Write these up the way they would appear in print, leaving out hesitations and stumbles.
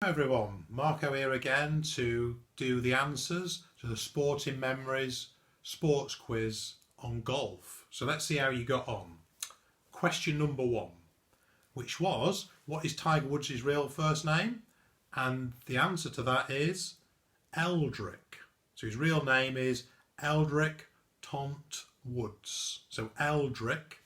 Hi everyone, Marko here again to do the answers to the Sporting Memories sports quiz on golf. So let's see how you got on. Question number 1, which was, what is Tiger Woods' real first name? And the answer to that is Eldrick. So his real name is Eldrick Tont Woods. So Eldrick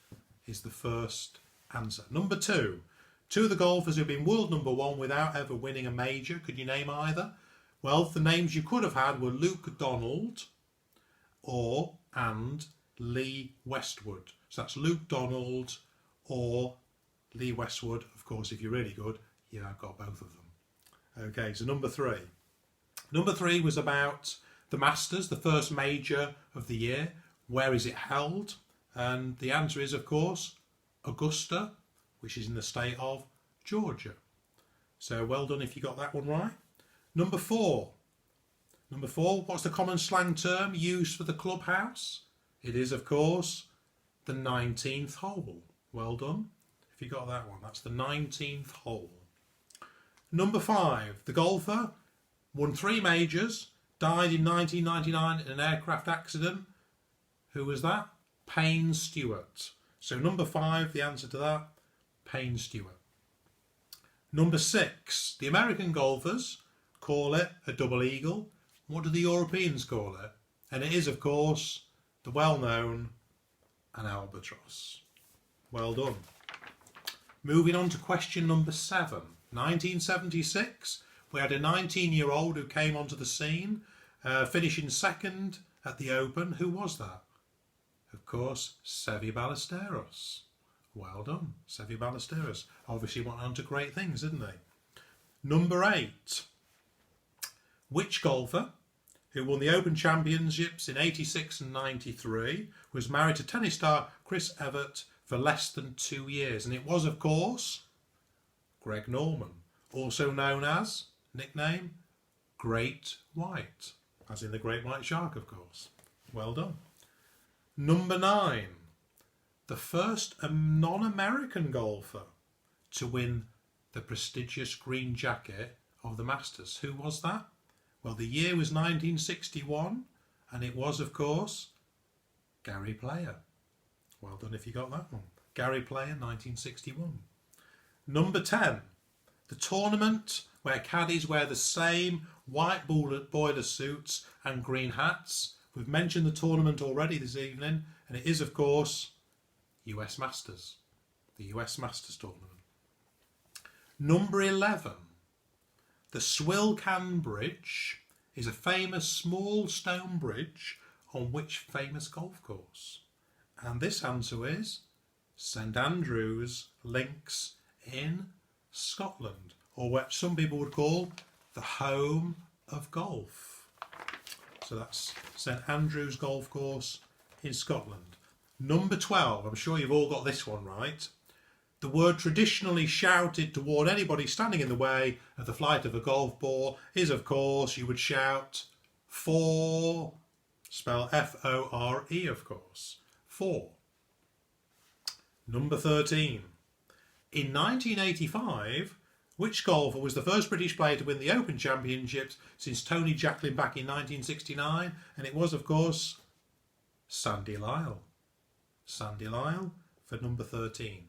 is the first answer. Number 2. Two of the golfers who've been world number 1 without ever winning a major. Could you name either? Well, the names you could have had were Luke Donald and Lee Westwood. So that's Luke Donald or Lee Westwood. Of course, if you're really good, yeah, I've got both of them. Okay, so number 3. Number 3 was about the Masters, the first major of the year. Where is it held? And the answer is, of course, Augusta, which is in the state of Georgia. So well done if you got that one right. Number 4. Number 4, what's the common slang term used for the clubhouse? It is, of course, the 19th hole. Well done if you got that one. That's the 19th hole. Number 5, the golfer won 3 majors, died in 1999 in an aircraft accident. Who was that? Payne Stewart. So number 5, the answer to that, Payne Stewart. Number 6, the American golfers call it a double eagle. What do the Europeans call it? And it is, of course, the well-known an albatross. Well done. Moving on to question number 7. 1976, we had a 19-year-old who came onto the scene, finishing second at the Open. Who was that? Of course, Seve Ballesteros. Well done, Seve Ballesteros. Obviously went on to great things, didn't they? Number 8. Which golfer who won the Open Championships in 86 and 93 was married to tennis star Chris Evert for less than 2 years? And it was, of course, Greg Norman, also known as, nickname, Great White, as in the Great White Shark, of course. Well done. Number 9. The first non-American golfer to win the prestigious green jacket of the Masters. Who was that? Well, the year was 1961, and it was, of course, Gary Player. Well done if you got that one. Gary Player, 1961. Number 10. The tournament where caddies wear the same white boiler suits and green hats. We've mentioned the tournament already this evening, and it is, of course, US Masters. The US Masters tournament. Number 11. The Swilcan Bridge is a famous small stone bridge on which famous golf course? And this answer is St Andrews Links in Scotland, or what some people would call the home of golf. So that's St Andrews Golf Course in Scotland. Number 12, I'm sure you've all got this one right. The word traditionally shouted toward anybody standing in the way of the flight of a golf ball is, of course, you would shout for, spell F-O-R-E, of course, for. Number 13. In 1985, which golfer was the first British player to win the Open Championships since Tony Jacklin back in 1969? And it was, of course, Sandy Lyle. Sandy Lyle for number 13.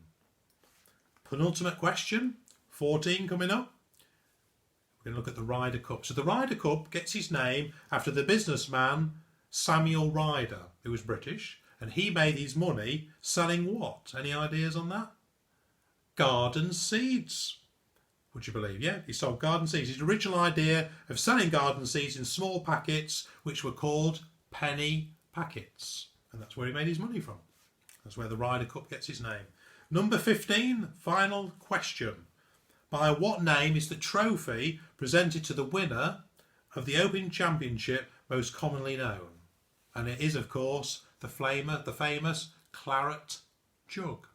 Penultimate question, 14 coming up. We're going to look at the Ryder Cup. So the Ryder Cup gets its name after the businessman Samuel Ryder, who was British, and he made his money selling what? Any ideas on that? Garden seeds. Would you believe? Yeah, he sold garden seeds. His original idea of selling garden seeds in small packets, which were called penny packets. And that's where he made his money from. That's where the Ryder Cup gets its name. Number 15, final question. By what name is the trophy presented to the winner of the Open Championship most commonly known? And it is, of course, the famous Claret Jug.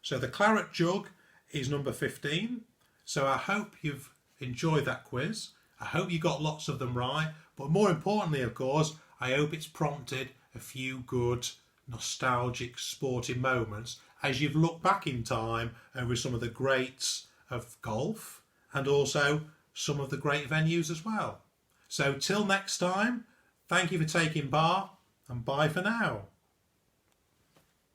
So the Claret Jug is number 15. So I hope you've enjoyed that quiz. I hope you got lots of them right. But more importantly, of course, I hope it's prompted a few good nostalgic sporting moments as you've looked back in time over some of the greats of golf and also some of the great venues as well. So till next time, thank you for taking part, and bye for now.